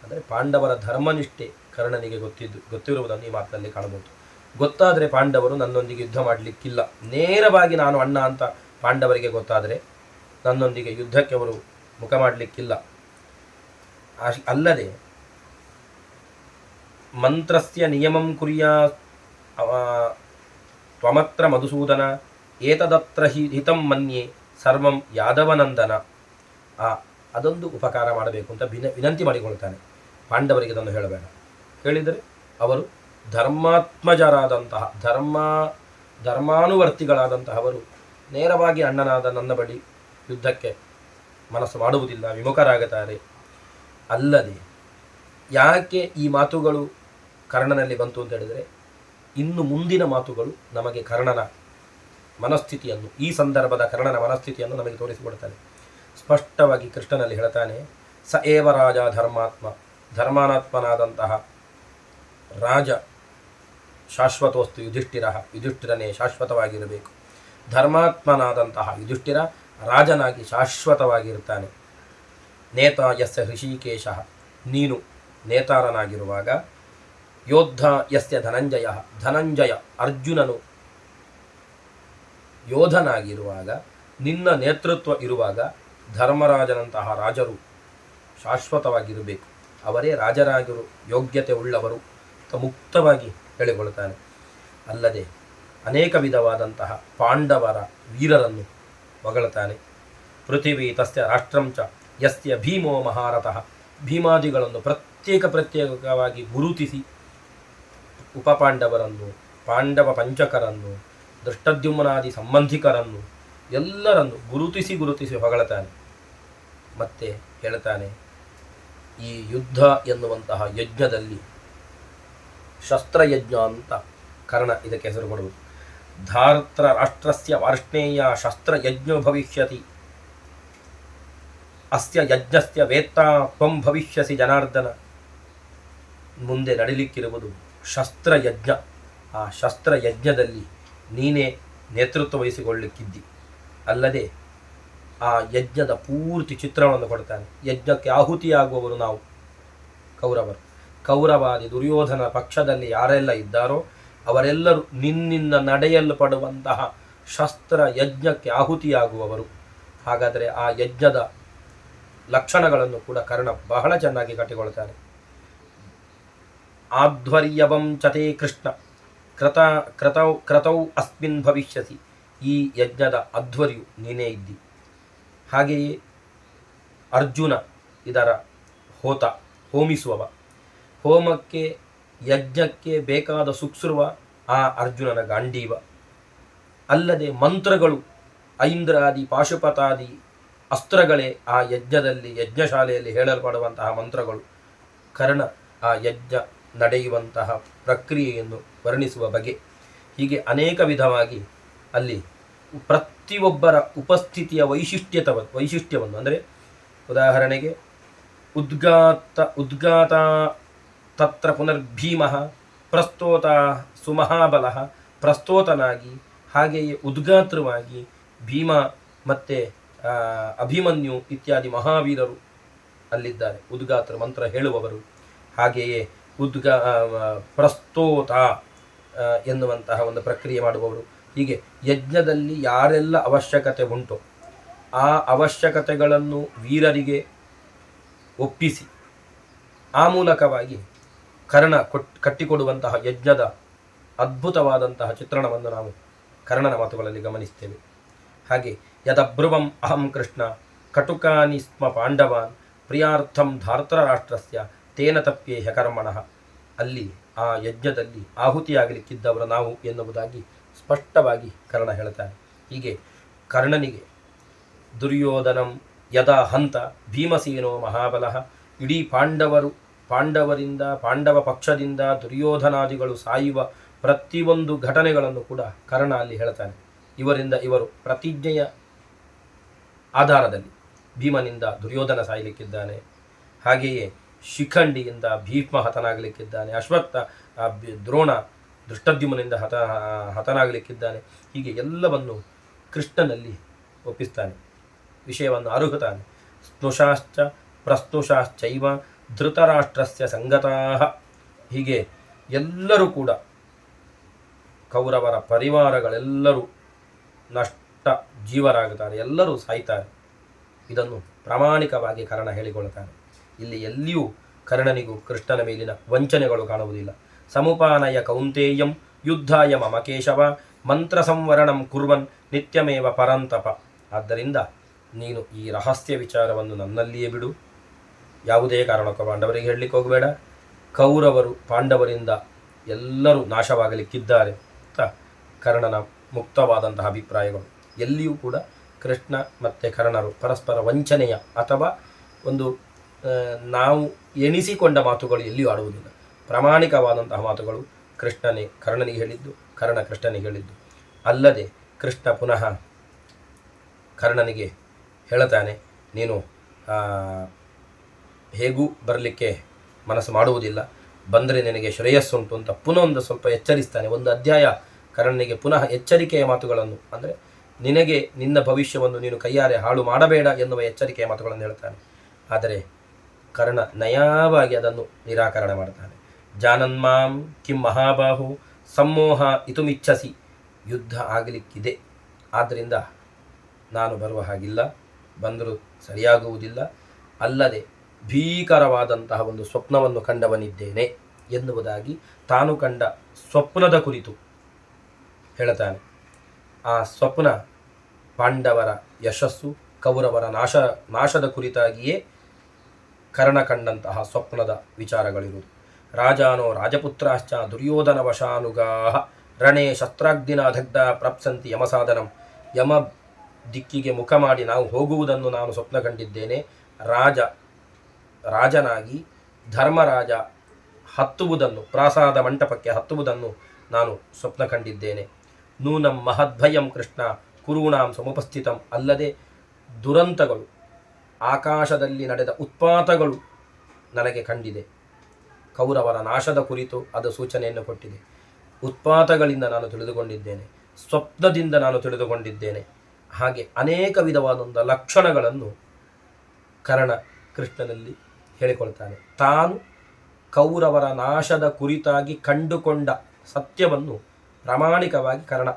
ಅಂದರೆ ಪಾಂಡವರ ಧರ್ಮನಿಷ್ಠೆ ಕರ್ಣನಿಗೆ ಗೊತ್ತಿರುವುದನ್ನು ಈ ಮಾತಿನಲ್ಲಿ ಕಾಣಬಹುದು. ಗೊತ್ತಾದರೆ ಪಾಂಡವರು ನನ್ನೊಂದಿಗೆ ಯುದ್ಧ ಮಾಡಲಿಕ್ಕಿಲ್ಲ. ನೇರವಾಗಿ ನಾನು ಅಣ್ಣ ಅಂತ ಪಾಂಡವರಿಗೆ ಗೊತ್ತಾದರೆ ನನ್ನೊಂದಿಗೆ ಯುದ್ಧಕ್ಕೆ ಅವರು ಮುಖ ಮಾಡಲಿಕ್ಕಿಲ್ಲ. ಅಲ್ಲದೆ ಮಂತ್ರಸ್ಯ ನಿಯಮಂ ಕುರ್ಯಾ ತ್ವಮತ್ರ ಮಧುಸೂದನ ಏತದತ್ರ ಹಿತಂ ಮನ್ಯೆ ಸರ್ವಂ ಯಾದವನಂದನ. ಅದೊಂದು ಉಪಕಾರ ಮಾಡಬೇಕು ಅಂತ ವಿನಂತಿ ಮಾಡಿಕೊಳ್ತಾನೆ. ಪಾಂಡವರಿಗೆ ಅದನ್ನು ಹೇಳಬೇಡ. ಹೇಳಿದರೆ ಅವರು ಧರ್ಮಾತ್ಮಜರಾದಂತಹ ಧರ್ಮಾನುವರ್ತಿಗಳಾದಂತಹವರು ನೇರವಾಗಿ ಅಣ್ಣನಾದ ನನ್ನ ಬಳಿ ಯುದ್ಧಕ್ಕೆ ಮನಸ್ಸು ಮಾಡುವುದಿಲ್ಲ, ವಿಮುಖರಾಗುತ್ತಾರೆ. ಅಲ್ಲದೆ ಯಾಕೆ ಈ ಮಾತುಗಳು ಕರ್ಣನಲ್ಲಿ ಬಂತು ಅಂತ ಹೇಳಿದರೆ, ಇನ್ನು ಮುಂದಿನ ಮಾತುಗಳು ನಮಗೆ ಕರ್ಣನ ಮನಸ್ಥಿತಿಯನ್ನು, ಈ ಸಂದರ್ಭದ ಕರ್ಣನ ಮನಸ್ಥಿತಿಯನ್ನು ನಮಗೆ ತೋರಿಸಿಕೊಡ್ತಾನೆ. ಸ್ಪಷ್ಟವಾಗಿ ಕೃಷ್ಣನಲ್ಲಿ ಹೇಳ್ತಾನೆ, ಸ ಏವ ರಾಜ ಧರ್ಮಾತ್ಮ. ಧರ್ಮಾನಾತ್ಮನಾದಂತಹ ರಾಜ ಶಾಶ್ವತೋಸ್ತು ಯುಧಿಷ್ಠಿರನೇ ಶಾಶ್ವತವಾಗಿರಬೇಕು. ಧರ್ಮಾತ್ಮನಾದಂತಹ ಯುಧಿಷ್ಠಿರ ರಾಜನಾಗಿ ಶಾಶ್ವತವಾಗಿರುತ್ತಾನೆ. ನೇತಾ ಯಸ್ಯ ಹೃಷಿಕೇಶ. ನೀನು ನೇತಾರನಾಗಿರುವಾಗ, ಯೋದ್ಧ ಯಸ್ಯ ಧನಂಜಯ ಅರ್ಜುನನು ಯೋಧನಾಗಿರುವಾಗ, ನಿನ್ನ ನೇತೃತ್ವ ಇರುವಾಗ ಧರ್ಮರಾಜನಂತಹ ರಾಜರು ಶಾಶ್ವತವಾಗಿರಬೇಕು. ಅವರೇ ರಾಜರಾಗಿರು ಯೋಗ್ಯತೆ ಉಳ್ಳವರು ಅಂತ ಮುಕ್ತವಾಗಿ ಹೇಳಿಕೊಳ್ಳುತ್ತಾನೆ. ಅಲ್ಲದೆ ಅನೇಕ ವಿಧವಾದಂತಹ ಪಾಂಡವರ ವೀರರನ್ನು ಹೊಗಳುತ್ತಾನೆ. ಪೃಥಿವಿ ತಸ್ಯ ರಾಷ್ಟ್ರಂಚ ಯಸ್ಯ ಭೀಮೋ ಮಹಾರಥಃ. ಭೀಮಾದಿಗಳನ್ನು ಪ್ರತ್ಯೇಕವಾಗಿ ಗುರುತಿಸಿ ಉಪಪಾಂಡವರನ್ನು, ಪಾಂಡವ ಪಂಚಕರನ್ನು, ದೃಷ್ಟದ್ಯುಮ್ನಾದಿ ಸಂಬಂಧಿಕರನ್ನು ಎಲ್ಲರನ್ನು ಗುರುತಿಸಿ ಗುರುತಿಸಿ ಹೊಗಳುತ್ತಾನೆ. ಮತ್ತೆ ಹೇಳ್ತಾನೆ, ಈ ಯುದ್ಧ ಎನ್ನುವಂತಹ ಯಜ್ಞದಲ್ಲಿ ಶಸ್ತ್ರಯಜ್ಞ ಅಂತ ಕರ್ಣ ಇದಕ್ಕೆ ಹೆಸರು ಕೊಡುವುದು. ಧಾರ್ತ್ರ ರಾಷ್ಟ್ರಸ್ಯ ವಾರ್ಷ್ಣೇಯ ಶಸ್ತ್ರಯಜ್ಞೋ ಭವಿಷ್ಯತಿ, ಅಸ್ಯ ಯಜ್ಞಸ್ಯ ವೇತ್ತಾ ತ್ವಂ ಭವಿಷ್ಯಸಿ ಜನಾರ್ದನ. ಮುಂದೆ ನಡೀಲಿಕ್ಕಿರುವುದು ಶಸ್ತ್ರಯಜ್ಞ. ಆ ಶಸ್ತ್ರಯಜ್ಞದಲ್ಲಿ ನೀನೇ ನೇತೃತ್ವ ವಹಿಸಿಕೊಳ್ಳಲಿಕ್ಕಿದ್ದಿ. ಅಲ್ಲದೆ ಆ ಯಜ್ಞದ ಪೂರ್ತಿ ಚಿತ್ರಣವನ್ನು ಕೊಡ್ತಾನೆ. ಯಜ್ಞಕ್ಕೆ ಆಹುತಿಯಾಗುವವರು ನಾವು ಕೌರವರು. ಕೌರವಾದಿ ದುರ್ಯೋಧನ ಪಕ್ಷದಲ್ಲಿ ಯಾರೆಲ್ಲ ಇದ್ದಾರೋ ಅವರೆಲ್ಲರೂ ನಿನ್ನಿಂದ ನಡೆಯಲ್ಪಡುವಂತಹ ಶಸ್ತ್ರ ಯಜ್ಞಕ್ಕೆ ಆಹುತಿಯಾಗುವವರು. ಹಾಗಾದರೆ ಆ ಯಜ್ಞದ ಲಕ್ಷಣಗಳನ್ನು ಕೂಡ ಕರ್ಣ ಬಹಳ ಚೆನ್ನಾಗಿ ಕಟ್ಟಿಕೊಳ್ತಾನೆ. ಆಧ್ವರ್ಯವಂ ಚತೆ ಕೃಷ್ಣ ಕ್ರತೌ ಅಸ್ಮಿನ್ ಭವಿಷ್ಯಸಿ. ಈ ಯಜ್ಞದ ಅಧ್ವರ್ಯು ನೀನೇ ಇದ್ದಿ. ಹಾಗೆಯೇ ಅರ್ಜುನ ಇದರ ಹೋಮಿಸುವವ. ಹೋಮಕ್ಕೆ ಯಜ್ಞಕ್ಕೆ ಬೇಕಾದ ಸುಕ್ಸುರುವ ಆ ಅರ್ಜುನನ ಗಾಂಡೀವ. ಅಲ್ಲದೆ ಮಂತ್ರಗಳು ಐಂದ್ರಾದಿ ಪಾಶುಪತಾದಿ ಅಸ್ತ್ರಗಳೇ ಆ ಯಜ್ಞದಲ್ಲಿ ಯಜ್ಞಶಾಲೆಯಲ್ಲಿ ಹೇಳಲ್ಪಡುವಂತಹ ಮಂತ್ರಗಳು. ಕರ್ಣ ಆ ಯಜ್ಞ ನಡೆಯುವಂತಹ ಪ್ರಕ್ರಿಯೆಯನ್ನು ವರ್ಣಿಸುವ ಬಗೆ. ಹೀಗೆ ಅನೇಕ ವಿಧವಾಗಿ ಅಲ್ಲಿ ಪ್ರತಿಯೊಬ್ಬರ ಉಪಸ್ಥಿತಿಯ ವೈಶಿಷ್ಟ್ಯವನ್ನು ಅಂದರೆ ಉದಾಹರಣೆಗೆ ಉದ್ಗಾತ ತತ್ರ ಪುನರ್ಭೀಮ ಪ್ರಸ್ತೋತ ಸುಮಹಾಬಲ ಪ್ರಸ್ತೋತನಾಗಿ, ಹಾಗೆಯೇ ಉದ್ಗಾತ್ರವಾಗಿ ಭೀಮ ಮತ್ತು ಅಭಿಮನ್ಯು ಇತ್ಯಾದಿ ಮಹಾವೀರರು ಅಲ್ಲಿದ್ದಾರೆ, ಉದ್ಗಾತ್ರ ಮಂತ್ರ ಹೇಳುವವರು. ಹಾಗೆಯೇ ಪ್ರಸ್ತೋತ ಎನ್ನುವಂತಹ ಒಂದು ಪ್ರಕ್ರಿಯೆ ಮಾಡುವವರು. ಹೀಗೆ ಯಜ್ಞದಲ್ಲಿ ಯಾರೆಲ್ಲ ಅವಶ್ಯಕತೆ ಉಂಟೋ ಆ ಅವಶ್ಯಕತೆಗಳನ್ನು ವೀರರಿಗೆ ಒಪ್ಪಿಸಿ ಆ ಮೂಲಕವಾಗಿ ಕರ್ಣ ಕಟ್ಟಿಕೊಡುವಂತಹ ಯಜ್ಞದ ಅದ್ಭುತವಾದಂತಹ ಚಿತ್ರಣವನ್ನು ನಾವು ಕರ್ಣನ ಮಾತುಗಳಲ್ಲಿ ಗಮನಿಸ್ತೇವೆ. ಹಾಗೆ ಯದಬ್ರುವಂ ಅಹಂ ಕೃಷ್ಣ ಕಟುಕಾನಿ ಸ್ಮ ಪಾಂಡವಾನ್ ಪ್ರಿಯಾರ್ಥಂ ಧಾರ್ತರಾಷ್ಟ್ರಸ್ಯ ತೇನ ತಪ್ಯೇಹ ಕರ್ಮಣಃ. ಅಲ್ಲಿ ಆ ಯಜ್ಞದಲ್ಲಿ ಆಹುತಿಯಾಗಲಿಕ್ಕಿದ್ದವರು ನಾವು ಎನ್ನುವುದಾಗಿ ಸ್ಪಷ್ಟವಾಗಿ ಕರ್ಣ ಹೇಳ್ತಾನೆ. ಹೀಗೆ ಕರ್ಣನಿಗೆ ದುರ್ಯೋಧನಂ ಯದಾ ಹಂತ ಭೀಮಸೇನೋ ಮಹಾಬಲಃ, ಇಡೀ ಪಾಂಡವರಿಂದ ಪಾಂಡವ ಪಕ್ಷದಿಂದ ದುರ್ಯೋಧನಾದಿಗಳು ಸಾಯುವ ಪ್ರತಿಯೊಂದು ಘಟನೆಗಳನ್ನು ಕೂಡ ಕರ್ಣ ಅಲ್ಲಿ ಹೇಳ್ತಾನೆ. ಇವರಿಂದ ಇವರು ಪ್ರತಿಜ್ಞೆಯ ಆಧಾರದಲ್ಲಿ ಭೀಮನಿಂದ ದುರ್ಯೋಧನ ಸಾಯಲಿಕ್ಕಿದ್ದಾನೆ, ಹಾಗೆಯೇ ಶಿಖಂಡಿಯಿಂದ ಭೀಷ್ಮ ಹತನಾಗಲಿಕ್ಕಿದ್ದಾನೆ, ದ್ರೋಣ ದೃಷ್ಟದ್ಯುಮ್ನಿಂದ ಹತನಾಗಲಿಕ್ಕಿದ್ದಾನೆ. ಹೀಗೆ ಎಲ್ಲವನ್ನು ಕೃಷ್ಣನಲ್ಲಿ ಒಪ್ಪಿಸ್ತಾನೆ, ವಿಷಯವನ್ನು ಅರುಹುತ್ತಾನೆ. ಸ್ನುಷಾಶ್ಚ ಪ್ರಸ್ನುಷಾಶ್ಚೈವ ಧೃತರಾಷ್ಟ್ರಸ್ಯ ಸಂಗತಾಃ. ಹೀಗೆ ಎಲ್ಲರೂ ಕೂಡ ಕೌರವರ ಪರಿವಾರಗಳೆಲ್ಲರೂ ನಷ್ಟ ಜೀವರಾಗುತ್ತಾರೆ, ಎಲ್ಲರೂ ಸಾಯ್ತಾರೆ. ಇದನ್ನು ಪ್ರಾಮಾಣಿಕವಾಗಿ ಕರ್ಣ ಹೇಳಿಕೊಳ್ಳುತ್ತಾನೆ. ಇಲ್ಲಿ ಎಲ್ಲಿಯೂ ಕರ್ಣನಿಗೂ ಕೃಷ್ಣನ ಮೇಲಿನ ವಂಚನೆಗಳು ಕಾಣುವುದಿಲ್ಲ. ಸಮುಪಾನಯ ಕೌಂತೇಯಂ ಯುದ್ಧಾಯ ಮಮ ಕೇಶವ ಮಂತ್ರ ಸಂವರಣಂ ಕುರ್ವನ್ ನಿತ್ಯಮೇವ ಪರಂತಪ. ಆದ್ದರಿಂದ ನೀನು ಈ ರಹಸ್ಯ ವಿಚಾರವನ್ನು ನನ್ನಲ್ಲಿಯೇ ಬಿಡು, ಯಾವುದೇ ಕಾರಣಕ್ಕೂ ಪಾಂಡವರಿಗೆ ಹೇಳಲಿಕ್ಕೆ ಹೋಗಬೇಡ. ಕೌರವರು ಪಾಂಡವರಿಂದ ಎಲ್ಲರೂ ನಾಶವಾಗಲಿಕ್ಕಿದ್ದಾರೆ ಅಂತ ಕರ್ಣನ ಮುಕ್ತವಾದಂತಹ ಅಭಿಪ್ರಾಯಗಳು. ಎಲ್ಲಿಯೂ ಕೂಡ ಕೃಷ್ಣ ಮತ್ತು ಕರ್ಣರು ಪರಸ್ಪರ ವಂಚನೆಯ ಅಥವಾ ಒಂದು ನಾವು ಎಣಿಸಿಕೊಂಡ ಮಾತುಗಳು ಎಲ್ಲಿಯೂ ಆಡುವುದಿಲ್ಲ. ಪ್ರಾಮಾಣಿಕವಾದಂತಹ ಮಾತುಗಳು ಕರ್ಣನಿಗೆ ಹೇಳಿದ್ದು, ಕರ್ಣ ಕೃಷ್ಣನಿಗೆ ಹೇಳಿದ್ದು. ಅಲ್ಲದೆ ಕೃಷ್ಣ ಪುನಃ ಕರ್ಣನಿಗೆ ಹೇಳುತ್ತಾನೆ, ನೀನು ಹೇಗೂ ಬರಲಿಕ್ಕೆ ಮನಸ್ಸು ಮಾಡುವುದಿಲ್ಲ, ಬಂದರೆ ನಿನಗೆ ಶ್ರೇಯಸ್ಸುಂಟು ಅಂತ ಪುನಃ ಒಂದು ಸ್ವಲ್ಪ ಎಚ್ಚರಿಸ್ತಾನೆ. ಒಂದು ಅಧ್ಯಾಯ ಕರ್ಣನಿಗೆ ಪುನಃ ಎಚ್ಚರಿಕೆಯ ಮಾತುಗಳನ್ನು, ಅಂದರೆ ನಿನಗೆ ನಿನ್ನ ಭವಿಷ್ಯವನ್ನು ನೀನು ಕೈಯಾರೆ ಹಾಳು ಮಾಡಬೇಡ ಎನ್ನುವ ಎಚ್ಚರಿಕೆಯ ಮಾತುಗಳನ್ನು ಹೇಳ್ತಾನೆ. ಆದರೆ ಕರ್ಣ ನಯವಾಗಿ ಅದನ್ನು ನಿರಾಕರಣೆ ಮಾಡ್ತಾನೆ. ಜಾನನ್ಮಾಂ ಕಿಂ ಮಹಾಬಾಹು ಸಮ್ಮೋಹ ಇತುಮಿಚ್ಛಸಿ. ಯುದ್ಧ ಆಗಲಿಕ್ಕಿದೆ, ಆದ್ದರಿಂದ ನಾನು ಬರುವ ಹಾಗಿಲ್ಲ, ಬಂದರೂ ಸರಿಯಾಗುವುದಿಲ್ಲ. ಅಲ್ಲದೆ ಭೀಕರವಾದಂತಹ ಒಂದು ಸ್ವಪ್ನವನ್ನು ಕಂಡವನಿದ್ದೇನೆ ಎನ್ನುವುದಾಗಿ ತಾನು ಕಂಡ ಸ್ವಪ್ನದ ಕುರಿತು ಹೇಳ್ತಾನೆ. ಆ ಸ್ವಪ್ನ ಪಾಂಡವರ ಯಶಸ್ಸು, ಕೌರವರ ನಾಶದ ಕುರಿತಾಗಿಯೇ ಕರ್ಣ ಕಂಡಂತಹ ಸ್ವಪ್ನದ ವಿಚಾರಗಳಿರುವುದು. ರಾಜಾನೋ ರಾಜಪುತ್ರಾಶ್ಚ ದುರ್ಯೋಧನ ವಶಾನುಗಾಹ ರಣೇ ಶಸ್ತ್ರಾಗ್ನಿನ ದಗ್ಧ ಪ್ರಾಪ್ಸಂತಿ ಯಮಸಾಧನಂ. ಯಮ ದಿಕ್ಕಿಗೆ ಮುಖ ಮಾಡಿ ನಾವು ಹೋಗುವುದನ್ನು ನಾನು ಸ್ವಪ್ನ ಕಂಡಿದ್ದೇನೆ. ರಾಜನಾಗಿ ಧರ್ಮರಾಜ ಹತ್ತುವುದನ್ನು, ಪ್ರಾಸಾದ ಮಂಟಪಕ್ಕೆ ಹತ್ತುವುದನ್ನು ನಾನು ಸ್ವಪ್ನ ಕಂಡಿದ್ದೇನೆ. ನೂನಂ ಮಹದ್ಭಯಂ ಕೃಷ್ಣ ಕುರುಣಾಂ ಸಮುಪಸ್ಥಿತಂ. ಅಲ್ಲದೆ ದುರಂತಗಳು, ಆಕಾಶದಲ್ಲಿ ನಡೆದ ಉತ್ಪಾತಗಳು ನನಗೆ ಕಂಡಿದೆ. ಕೌರವರ ನಾಶದ ಕುರಿತು ಅದು ಸೂಚನೆಯನ್ನು ಕೊಟ್ಟಿದೆ. ಉತ್ಪಾತಗಳಿಂದ ನಾನು ತಿಳಿದುಕೊಂಡಿದ್ದೇನೆ, ಸ್ವಪ್ನದಿಂದ ನಾನು ತಿಳಿದುಕೊಂಡಿದ್ದೇನೆ. ಹಾಗೆ ಅನೇಕ ವಿಧವಾದ ಲಕ್ಷಣಗಳನ್ನು ಕರ್ಣ ಕೃಷ್ಣನಲ್ಲಿ ಹೇಳಿಕೊಳ್ತಾನೆ. ತಾನು ಕೌರವರ ನಾಶದ ಕುರಿತಾಗಿ ಕಂಡುಕೊಂಡ ಸತ್ಯವನ್ನು ಪ್ರಾಮಾಣಿಕವಾಗಿ ಕರ್ಣ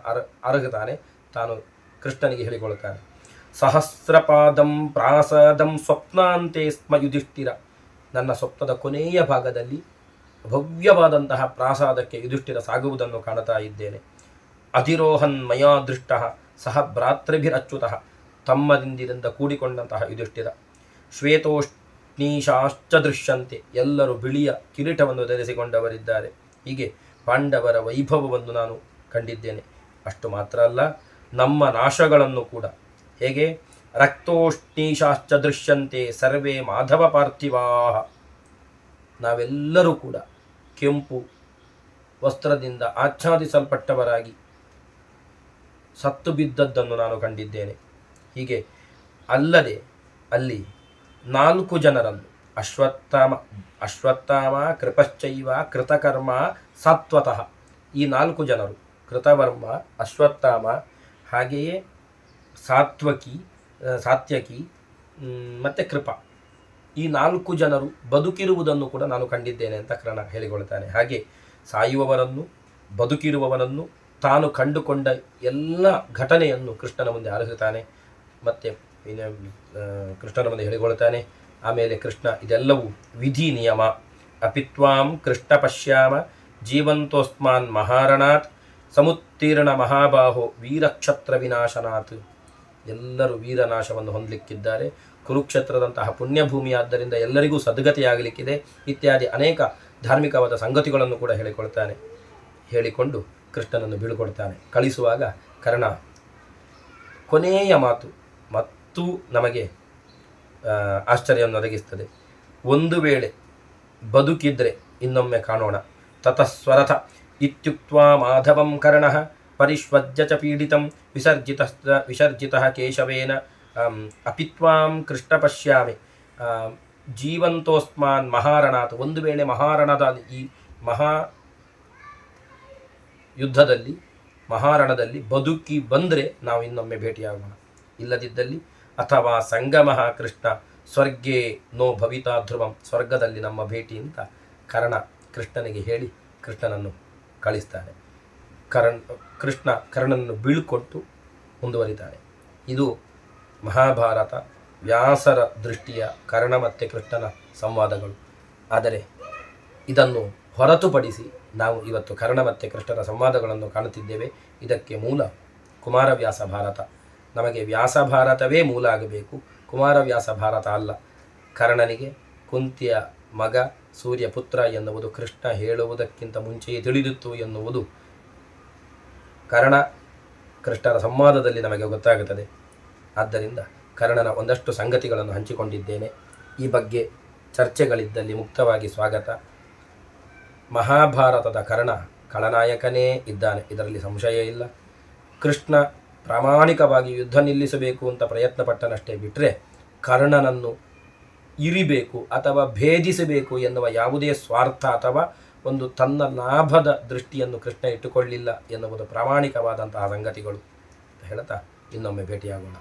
ಅರಗುತ್ತಾನೆ. ತಾನು ಕೃಷ್ಣನಿಗೆ ಹೇಳಿಕೊಳ್ತಾನೆ. ಸಹಸ್ರಪಾದಂ ಪ್ರಾಸಾದಂ ಸ್ವಪ್ನಾಂತೆ ಸ್ಮ ಯುಧಿಷ್ಠಿರ. ನನ್ನ ಸ್ವಪ್ನದ ಕೊನೆಯ ಭಾಗದಲ್ಲಿ ಭವ್ಯವಾದಂತಹ ಪ್ರಾಸಾದಕ್ಕೆ ಯುಧಿಷ್ಠಿರ ಸಾಗುವುದನ್ನು ಕಾಣುತ್ತಾ ಇದ್ದೇನೆ. ಅಧಿರೋಹನ್ ಮಯಾ ದೃಷ್ಟ ಸಹ ಭ್ರಾತೃಭಿರಚ್ಯುತಃ. ತಮ್ಮದಿಂದಿರಿಂದ ಕೂಡಿಕೊಂಡಂತಹ ಯುಧಿಷ್ಠಿರ. ಶ್ವೇತೋಷ್ಣೀಶಾಶ್ಚ ದೃಶ್ಯಂತೆ. ಎಲ್ಲರೂ ಬಿಳಿಯ ಕಿರೀಟವನ್ನು ಧರಿಸಿಕೊಂಡವರಿದ್ದಾರೆ. ಹೀಗೆ ಪಾಂಡವರ ವೈಭವವನ್ನು ನಾನು ಕಂಡಿದ್ದೇನೆ. ಅಷ್ಟು ಮಾತ್ರ ಅಲ್ಲ, ನಮ್ಮ ನಾಶಗಳನ್ನು ಕೂಡ. ಹೇಗೆ? ರಕ್ತೋಷ್ಣೀಶಾಶ್ಚ ದೃಶ್ಯಂತೆ ಸರ್ವೇ ಮಾಧವ ಪಾರ್ಥಿವಾ. ನಾವೆಲ್ಲರೂ ಕೂಡ ಕೆಂಪು ವಸ್ತ್ರದಿಂದ ಆಚ್ಛಾದಿಸಲ್ಪಟ್ಟವರಾಗಿ ಸತ್ತು ಬಿದ್ದದ್ದನ್ನು ನಾನು ಕಂಡಿದ್ದೇನೆ. ಹೀಗೆ ಅಲ್ಲದೆ ಅಲ್ಲಿ 4 ಜನರನ್ನು ಅಶ್ವತ್ಥಾಮ ಕೃಪಶ್ಚೈವ ಕೃತಕರ್ಮ ಸಾತ್ವತಃ. ಈ 4 ಜನರು, ಕೃತವರ್ಮ, ಅಶ್ವತ್ಥಾಮ, ಹಾಗೆಯೇ ಸಾತ್ಯಕಿ ಮತ್ತು ಕೃಪ, ಈ 4 ಜನರು ಬದುಕಿರುವುದನ್ನು ಕೂಡ ನಾನು ಕಂಡಿದ್ದೇನೆ ಅಂತ ಕರ್ಣ ಹೇಳಿಕೊಳ್ತಾನೆ. ಹಾಗೆ ಸಾಯುವವರನ್ನು, ಬದುಕಿರುವವನನ್ನು, ತಾನು ಕಂಡುಕೊಂಡ ಎಲ್ಲ ಘಟನೆಯನ್ನು ಕೃಷ್ಣನ ಮುಂದೆ ಆರಿಸುತ್ತಾನೆ. ಮತ್ತು ಕೃಷ್ಣನ ಮುಂದೆ ಹೇಳಿಕೊಳ್ತಾನೆ. ಆಮೇಲೆ ಕೃಷ್ಣ ಇದೆಲ್ಲವೂ ವಿಧಿ ನಿಯಮ. ಅಪಿತ್ವಾಂ ಕೃಷ್ಣ ಪಶ್ಯಾಮ ಜೀವಂತೋಸ್ಮಾನ್ ಮಹಾರಣಾತ್ ಸಮುತ್ತೀರ್ಣ ಮಹಾಬಾಹೋ ವೀರಕ್ಷತ್ರ ವಿನಾಶನಾತ್. ಎಲ್ಲರೂ ವೀರನಾಶವನ್ನು ಹೊಂದಲಿಕ್ಕಿದ್ದಾರೆ. ಕುರುಕ್ಷೇತ್ರದಂತಹ ಪುಣ್ಯಭೂಮಿಯಾದ್ದರಿಂದ ಎಲ್ಲರಿಗೂ ಸದ್ಗತಿಯಾಗಲಿಕ್ಕಿದೆ. ಇತ್ಯಾದಿ ಅನೇಕ ಧಾರ್ಮಿಕವಾದ ಸಂಗತಿಗಳನ್ನು ಕೂಡ ಹೇಳಿಕೊಳ್ತಾನೆ. ಹೇಳಿಕೊಂಡು ಕೃಷ್ಣನನ್ನು ಬೀಳ್ಕೊಡ್ತಾನೆ. ಕಳಿಸುವಾಗ ಕರ್ಣ ಕೊನೆಯ ಮಾತು ಮತ್ತು ನಮಗೆ ಆಶ್ಚರ್ಯವನ್ನು ಒದಗಿಸ್ತದೆ. ಒಂದು ವೇಳೆ ಬದುಕಿದ್ರೆ ಇನ್ನೊಮ್ಮೆ ಕಾಣೋಣ. ತತಸ್ವರಥ ಇತ್ಯುಕ್ತ್ವಾ ಮಾಧವಂ ಕರ್ಣಃ ಪರಿಷ್ವಜ್ಯ ಚ ಪೀಡಿತಂ ವಿಸರ್ಜಿತಃ ಕೇಶವೇನ ಅಪಿತ್ವಾಂ ಕೃಷ್ಣ ಪಶ್ಯಾಮಿ ಜೀವಂತೋಸ್ಮಾನ್ ಮಹಾರಣಾತ್. ಒಂದು ವೇಳೆ ಮಹಾರಣದ ಈ ಯುದ್ಧದಲ್ಲಿ, ಮಹಾರಣದಲ್ಲಿ ಬದುಕಿ ಬಂದರೆ ನಾವು ಇನ್ನೊಮ್ಮೆ ಭೇಟಿಯಾಗೋಣ. ಇಲ್ಲದಿದ್ದಲ್ಲಿ ಅಥವಾ ಸಂಗಮಃ ಕೃಷ್ಣ ಸ್ವರ್ಗೇ ನೋ ಭವಿತಾ ಧ್ರುವಂ. ಸ್ವರ್ಗದಲ್ಲಿ ನಮ್ಮ ಭೇಟಿ ಅಂತ ಕರ್ಣ ಕೃಷ್ಣನಿಗೆ ಹೇಳಿ ಕೃಷ್ಣನನ್ನು ಕಳಿಸ್ತಾನೆ. ಕೃಷ್ಣ ಕರ್ಣನನ್ನು ಬೀಳ್ಕೊಟ್ಟು ಮುಂದುವರಿತಾನೆ. ಇದು ಮಹಾಭಾರತ ವ್ಯಾಸರ ದೃಷ್ಟಿಯ ಕರ್ಣ ಮತ್ತು ಕೃಷ್ಣನ ಸಂವಾದಗಳು. ಆದರೆ ಇದನ್ನು ಹೊರತುಪಡಿಸಿ ನಾವು ಇವತ್ತು ಕರ್ಣ ಮತ್ತು ಕೃಷ್ಣನ ಸಂವಾದಗಳನ್ನು ಕಾಣುತ್ತಿದ್ದೇವೆ. ಇದಕ್ಕೆ ಮೂಲ ಕುಮಾರವ್ಯಾಸ ಭಾರತ. ನಮಗೆ ವ್ಯಾಸ ಭಾರತವೇ ಮೂಲ ಆಗಬೇಕು, ಕುಮಾರವ್ಯಾಸ ಭಾರತ ಅಲ್ಲ. ಕರ್ಣನಿಗೆ ಕುಂತಿಯ ಮಗ ಸೂರ್ಯಪುತ್ರ ಎನ್ನುವುದು ಕೃಷ್ಣ ಹೇಳುವುದಕ್ಕಿಂತ ಮುಂಚೆಯೇ ತಿಳಿದಿತ್ತು ಎನ್ನುವುದು ಕರ್ಣ ಕೃಷ್ಣನ ಸಂವಾದದಲ್ಲಿ ನಮಗೆ ಗೊತ್ತಾಗುತ್ತದೆ. ಆದ್ದರಿಂದ ಕರ್ಣನ ಒಂದಷ್ಟು ಸಂಗತಿಗಳನ್ನು ಹಂಚಿಕೊಂಡಿದ್ದೇನೆ. ಈ ಬಗ್ಗೆ ಚರ್ಚೆಗಳಿದ್ದಲ್ಲಿ ಮುಕ್ತವಾಗಿ ಸ್ವಾಗತ. ಮಹಾಭಾರತದ ಕರ್ಣ ಖಳನಾಯಕನೇ ಇದ್ದಾನೆ, ಇದರಲ್ಲಿ ಸಂಶಯ ಇಲ್ಲ. ಕೃಷ್ಣ ಪ್ರಾಮಾಣಿಕವಾಗಿ ಯುದ್ಧ ನಿಲ್ಲಿಸಬೇಕು ಅಂತ ಪ್ರಯತ್ನಪಟ್ಟನಷ್ಟೇ ಬಿಟ್ಟರೆ ಕರ್ಣನನ್ನು ಇರಿಬೇಕು ಅಥವಾ ಭೇದಿಸಬೇಕು ಎನ್ನುವ ಯಾವುದೇ ಸ್ವಾರ್ಥ ಅಥವಾ ಒಂದು ತನ್ನ ಲಾಭದ ದೃಷ್ಟಿಯನ್ನು ಕೃಷ್ಣ ಇಟ್ಟುಕೊಳ್ಳಿಲ್ಲ ಎನ್ನುವುದು ಪ್ರಾಮಾಣಿಕವಾದಂತಹ ಸಂಗತಿಗಳು ಹೇಳ್ತಾ ಇನ್ನೊಮ್ಮೆ ಭೇಟಿಯಾಗೋಣ.